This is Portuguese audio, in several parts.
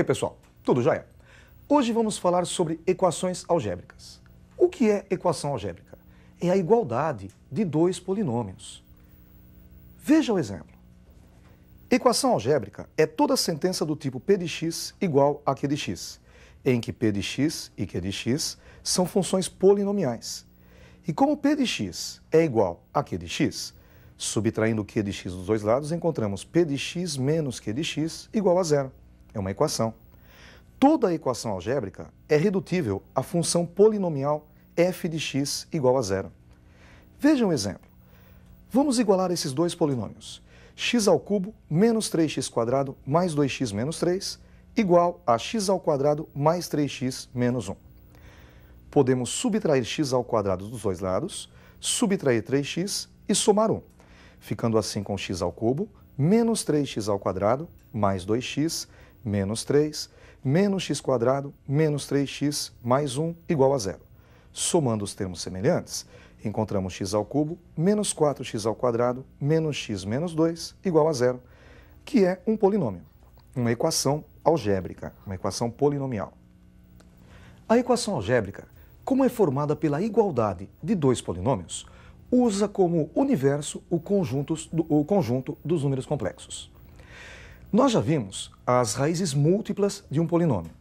aí, pessoal? Tudo jóia? Hoje vamos falar sobre equações algébricas. O que é equação algébrica? É a igualdade de dois polinômios. Veja o exemplo. Equação algébrica é toda sentença do tipo P de x igual a Q de x, em que P de x e Q de x são funções polinomiais. E como P de x é igual a Q de x, subtraindo Q de x dos dois lados, encontramos P de x menos Q de x igual a zero. É uma equação. Toda equação algébrica é redutível à função polinomial f de x igual a zero. Veja um exemplo. Vamos igualar esses dois polinômios. X ao cubo menos 3x² mais 2x menos 3 igual a x ao quadrado mais 3x menos 1. Podemos subtrair x ao quadrado dos dois lados, subtrair 3x e somar 1, ficando assim com x ao cubo menos 3x ao quadrado mais 2x menos 3 menos x² menos 3x mais 1 igual a zero. Somando os termos semelhantes, encontramos x ao cubo menos 4x ao quadrado menos x menos 2 igual a zero, que é um polinômio, uma equação algébrica, uma equação polinomial. A equação algébrica, como é formada pela igualdade de dois polinômios, usa como universo o conjunto dos números complexos. Nós já vimos as raízes múltiplas de um polinômio.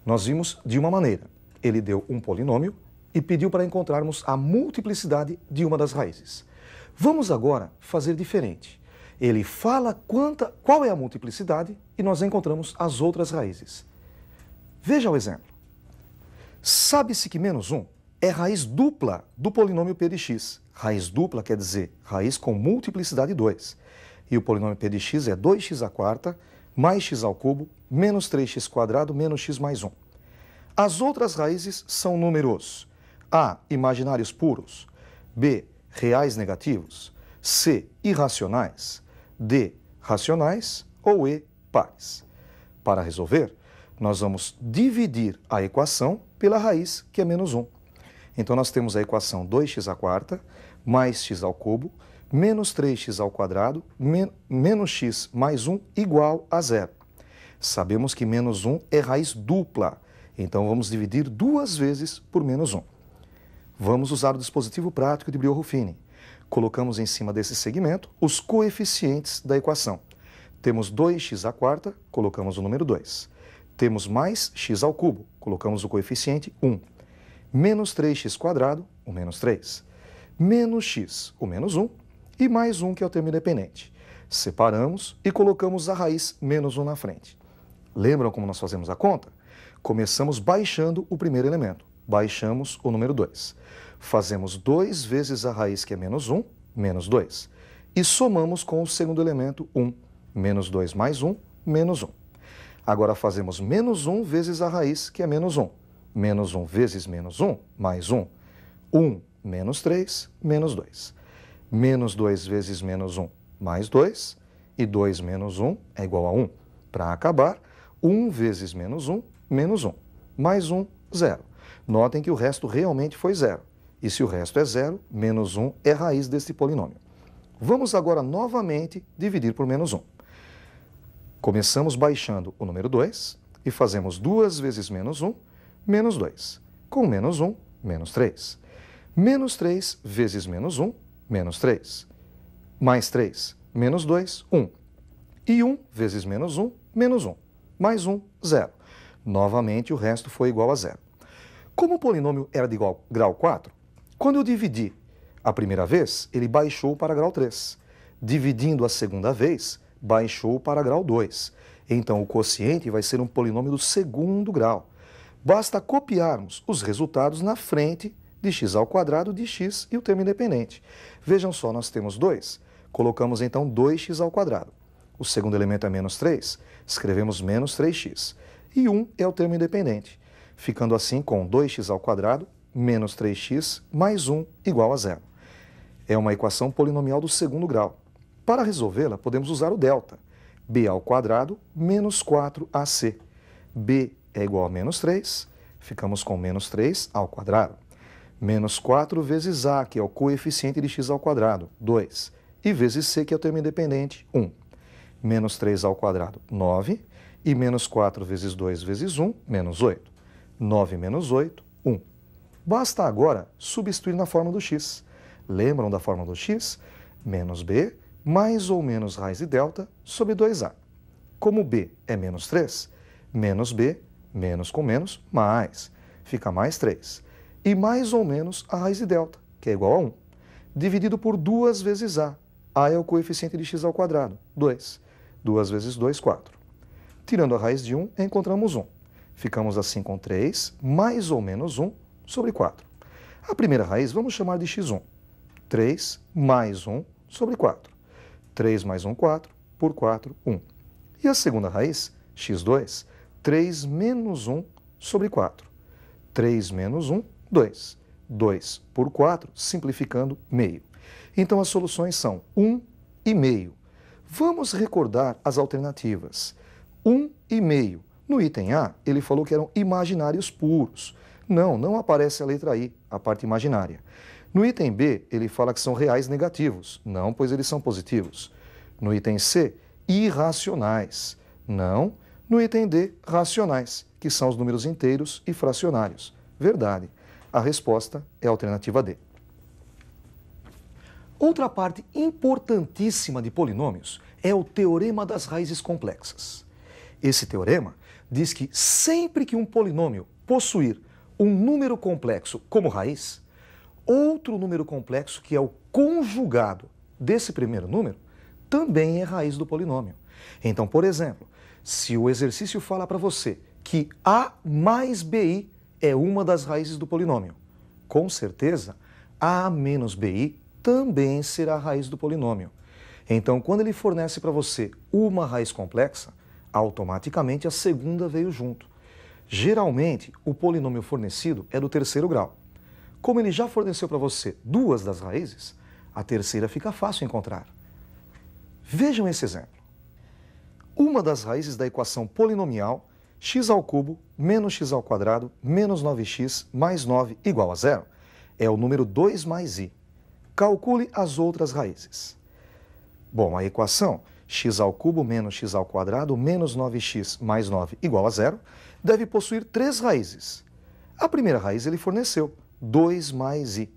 Nós vimos de uma maneira. Ele deu um polinômio e pediu para encontrarmos a multiplicidade de uma das raízes. Vamos agora fazer diferente. Ele fala qual é a multiplicidade e nós encontramos as outras raízes. Veja o exemplo. Sabe-se que menos 1 é raiz dupla do polinômio P de x. Raiz dupla quer dizer raiz com multiplicidade 2. E o polinômio P de x é 2x² mais x ao cubo menos 3x² menos x mais 1. As outras raízes são números A, imaginários puros, B, reais negativos, C, irracionais, D, racionais ou E, pares. Para resolver, nós vamos dividir a equação pela raiz, que é menos 1. Então, nós temos a equação 2x² mais x ao cubo menos 3x ao quadrado menos x mais 1 igual a zero. Sabemos que menos 1 é raiz dupla, então vamos dividir duas vezes por menos 1. Vamos usar o dispositivo prático de Brio-Ruffini. Colocamos em cima desse segmento os coeficientes da equação. Temos 2x², colocamos o número 2. Temos mais x ao cubo, colocamos o coeficiente 1. Menos 3x², o menos 3. Menos x, o menos 1. E mais 1, que é o termo independente. Separamos e colocamos a raiz menos 1 na frente. Lembram como nós fazemos a conta? Começamos baixando o primeiro elemento. Baixamos o número 2. Fazemos 2 vezes a raiz, que é menos 1, menos 2. E somamos com o segundo elemento, 1. Menos 2 mais 1, menos 1. Agora fazemos menos 1 vezes a raiz, que é menos 1. Menos 1 vezes menos 1, mais 1. 1 menos 3, menos 2. Menos 2 vezes menos 1, mais 2. E 2 menos 1 é igual a 1. Para acabar, 1 vezes menos 1, menos 1. Mais 1, 0. Notem que o resto realmente foi 0. E se o resto é 0, menos 1 é raiz deste polinômio. Vamos agora novamente dividir por menos 1. Começamos baixando o número 2 e fazemos 2 vezes menos 1, menos 2. Com menos 1, menos 3. Menos 3 vezes menos 1, menos 3. Mais 3, menos 2, 1. E 1 vezes menos 1, menos 1. Mais 1, 0. Novamente, o resto foi igual a 0. Como o polinômio era de grau 4, quando eu dividi a primeira vez, ele baixou para grau 3. Dividindo a segunda vez, baixou para grau 2. Então, o quociente vai ser um polinômio do segundo grau. Basta copiarmos os resultados na frente de x² de x e o termo independente. Vejam só, nós temos 2. Colocamos então 2x². O segundo elemento é menos 3, escrevemos menos 3x. E 1 é o termo independente, ficando assim com 2x² menos 3x mais 1 igual a 0. É uma equação polinomial do segundo grau. Para resolvê-la, podemos usar o delta. b² menos 4ac. b é igual a menos 3, ficamos com menos 3². Menos 4 vezes a, que é o coeficiente de x², 2. E vezes c, que é o termo independente, 1. Menos 3 ao quadrado, 9. E menos 4 vezes 2 vezes 1, menos 8. 9 menos 8, 1. Basta agora substituir na fórmula do x. Lembram da fórmula do x? Menos b mais ou menos raiz de delta sobre 2a. Como b é menos 3, menos b, menos com menos, mais. Fica mais 3. E mais ou menos a raiz de delta, que é igual a 1. Dividido por 2 vezes a. A é o coeficiente de x ao quadrado, 2. 2 vezes 2, 4. Tirando a raiz de 1, encontramos 1. Ficamos assim com 3 mais ou menos 1 sobre 4. A primeira raiz vamos chamar de x1. 3 mais 1 sobre 4. 3 mais 1, 4. Por 4, 1. E a segunda raiz, x2, 3 menos 1 sobre 4. 3 menos 1, 2. 2 por 4, simplificando, meio. Então as soluções são 1 e meio. Vamos recordar as alternativas. 1 e meio. No item A, ele falou que eram imaginários puros. Não aparece a letra I, a parte imaginária. No item B, ele fala que são reais negativos. Não, pois eles são positivos. No item C, irracionais. Não. No item D, racionais, que são os números inteiros e fracionários. Verdade. A resposta é a alternativa D. Outra parte importantíssima de polinômios é o teorema das raízes complexas. Esse teorema diz que sempre que um polinômio possuir um número complexo como raiz, outro número complexo, que é o conjugado desse primeiro número, também é raiz do polinômio. Então, por exemplo, se o exercício fala para você que A mais BI é uma das raízes do polinômio, com certeza A menos BI também será a raiz do polinômio. Então, quando ele fornece para você uma raiz complexa, automaticamente a segunda veio junto. Geralmente, o polinômio fornecido é do terceiro grau. Como ele já forneceu para você duas das raízes, a terceira fica fácil encontrar. Vejam esse exemplo. Uma das raízes da equação polinomial x ao cubo menos x ao quadrado menos 9x mais 9 igual a zero é o número 2 mais i. Calcule as outras raízes. Bom, a equação x ao cubo menos x ao quadrado menos 9x mais 9 igual a zero deve possuir três raízes. A primeira raiz ele forneceu, 2 mais i.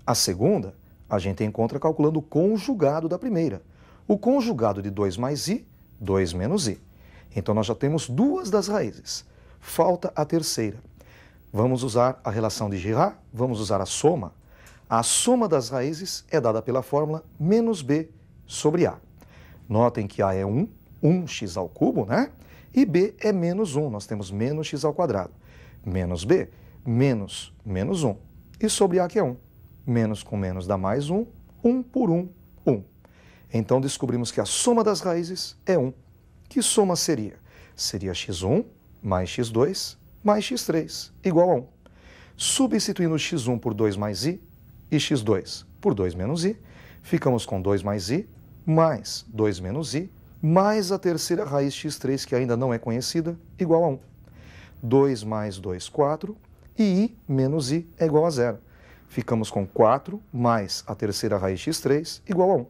A segunda, a gente encontra calculando o conjugado da primeira. O conjugado de 2 mais i, 2 menos i. Então nós já temos duas das raízes. Falta a terceira. Vamos usar a relação de Girard, vamos usar a soma. A soma das raízes é dada pela fórmula menos b sobre a. Notem que a é 1, 1x ao cubo, né? E b é menos 1, nós temos menos x ao quadrado. Menos b, menos 1. E sobre a que é 1. Menos com menos dá mais 1, 1 por 1, 1. Então descobrimos que a soma das raízes é 1. Que soma seria? Seria x1 mais x2 mais x3 igual a 1. Substituindo x1 por 2 mais i e x2 por 2 menos i, ficamos com 2 mais i mais 2 menos i mais a terceira raiz x3, que ainda não é conhecida, igual a 1. 2 mais 2, 4, e i menos i é igual a 0. Ficamos com 4 mais a terceira raiz x3 igual a 1.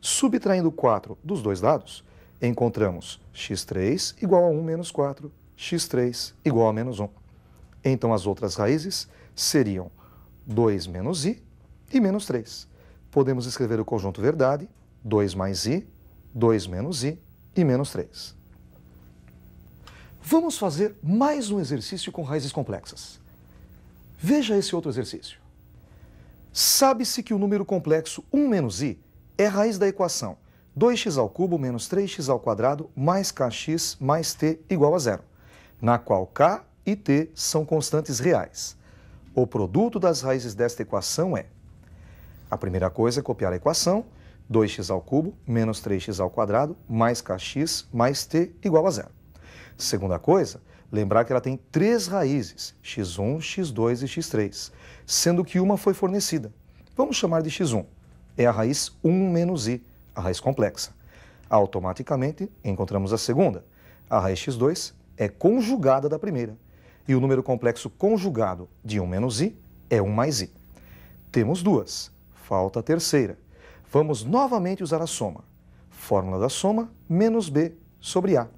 Subtraindo 4 dos dois lados, encontramos x3 igual a 1 menos 4, x3 igual a menos 1. Então as outras raízes seriam 2 menos i e menos 3. Podemos escrever o conjunto verdade, 2 mais i, 2 menos i e menos 3. Vamos fazer mais um exercício com raízes complexas. Veja esse outro exercício. Sabe-se que o número complexo 1 menos i é raiz da equação 2x ao cubo menos 3x ao quadrado mais kx mais t igual a 0, na qual k e t são constantes reais. O produto das raízes desta equação é: a primeira coisa é copiar a equação, 2x ao cubo menos 3x ao quadrado mais kx mais t igual a 0. Segunda coisa, lembrar que ela tem três raízes, x1, x2 e x3, sendo que uma foi fornecida. Vamos chamar de x1. É a raiz 1 menos i, a raiz complexa. Automaticamente, encontramos a segunda. A raiz x2 é conjugada da primeira. E o número complexo conjugado de 1 menos i é 1 mais i. Temos duas. Falta a terceira. Vamos novamente usar a soma. Fórmula da soma, menos b sobre a.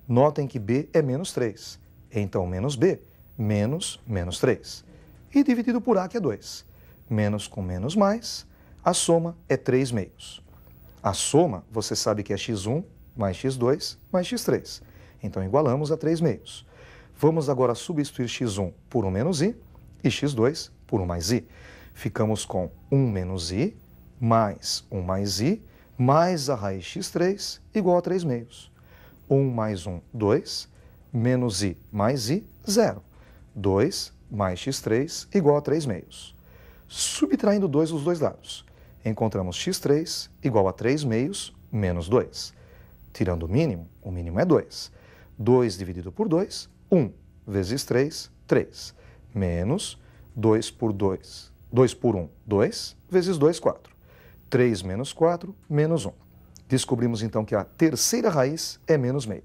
Notem que b é menos 3. Então, menos b, menos 3. E dividido por a, que é 2. Menos com menos mais, a soma é 3 meios. A soma, você sabe que é x1 mais x2 mais x3. Então, igualamos a 3 meios. Vamos agora substituir x1 por 1 menos i e x2 por 1 mais i. Ficamos com 1 menos i mais 1 mais i mais a raiz x3 igual a 3 meios. 1 mais 1, 2, menos i mais i, 0. 2 mais x3 igual a 3 meios. Subtraindo 2 dos dois lados, encontramos x3 igual a 3 meios menos 2. Tirando o mínimo é 2. 2 dividido por 2, 1 vezes 3, 3. Menos 2 por 2. 2 por 1, 2, vezes 2, 4. 3 menos 4, menos 1. Descobrimos então que a terceira raiz é menos meio.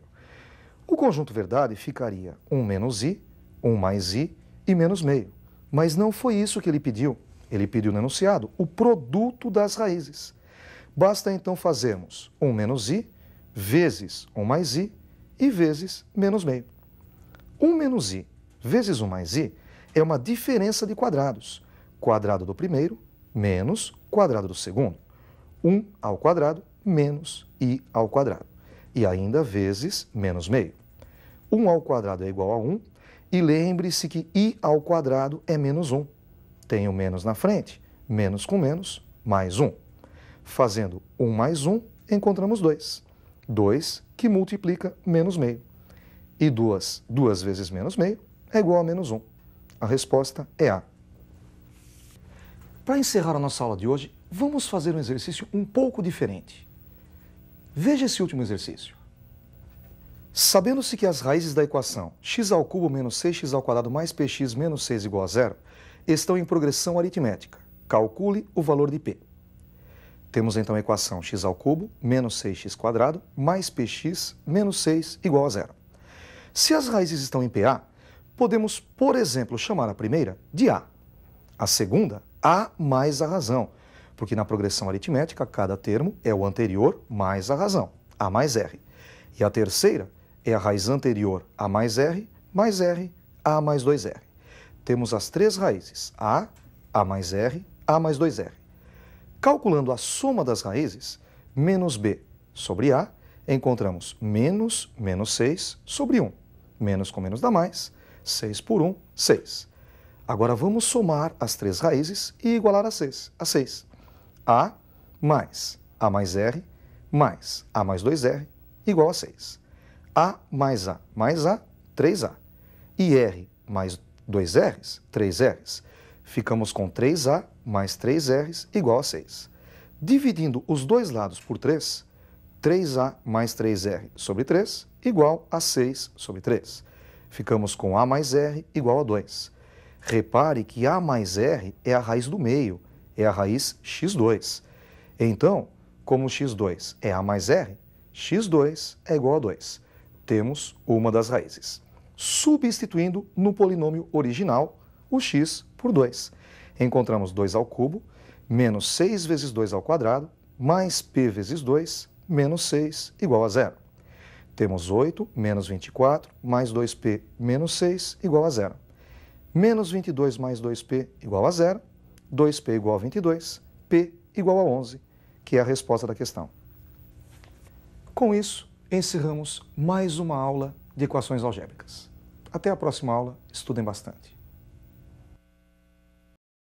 O conjunto verdade ficaria 1 menos i, 1 mais i e menos meio. Mas não foi isso que ele pediu. Ele pediu no enunciado o produto das raízes. Basta então fazermos 1 menos i vezes 1 mais i e vezes menos meio. 1 menos i vezes 1 mais i é uma diferença de quadrados. Quadrado do primeiro menos quadrado do segundo. 1 ao quadrado menos i ao quadrado. E ainda vezes menos meio. 1 ao quadrado é igual a 1. E lembre-se que i ao quadrado é menos 1. Tenho menos na frente. Menos com menos, mais 1. Fazendo 1 mais 1, encontramos 2. 2 que multiplica menos meio. E 2 vezes menos meio é igual a menos 1. A resposta é A. Para encerrar a nossa aula de hoje, vamos fazer um exercício um pouco diferente. Veja esse último exercício. Sabendo-se que as raízes da equação x ao cubo menos 6x ao quadrado mais px menos 6 igual a 0 estão em progressão aritmética, calcule o valor de p. Temos então a equação x ao cubo menos 6x quadrado mais px menos 6 igual a 0. Se as raízes estão em PA, podemos, por exemplo, chamar a primeira de A. A segunda, A mais a razão, porque na progressão aritmética, cada termo é o anterior mais a razão, A mais R. E a terceira é a raiz anterior, A mais R, A mais 2R. Temos as três raízes, A mais R, A mais 2R. Calculando a soma das raízes, menos B sobre A, encontramos menos 6 sobre 1. Menos com menos dá mais, 6 por 1, 6. Agora vamos somar as três raízes e igualar a 6. A mais R mais A mais 2R igual a 6. A, 3A. E R mais 2Rs, 3Rs. Ficamos com 3A mais 3Rs igual a 6. Dividindo os dois lados por 3, 3A mais 3R sobre 3 igual a 6 sobre 3. Ficamos com A mais R igual a 2. Repare que A mais R é a raiz do meio, é a raiz x2. Então, como x2 é A mais R, x2 é igual a 2. Temos uma das raízes. Substituindo no polinômio original o x por 2. Encontramos 2 ao cubo, menos 6 vezes 2 ao quadrado, mais p vezes 2, menos 6 igual a 0. Temos 8 menos 24 mais 2p menos 6 igual a 0. Menos 22 mais 2p igual a 0, 2p igual a 22, p igual a 11, que é a resposta da questão. Com isso, encerramos mais uma aula de equações algébricas. Até a próxima aula, estudem bastante.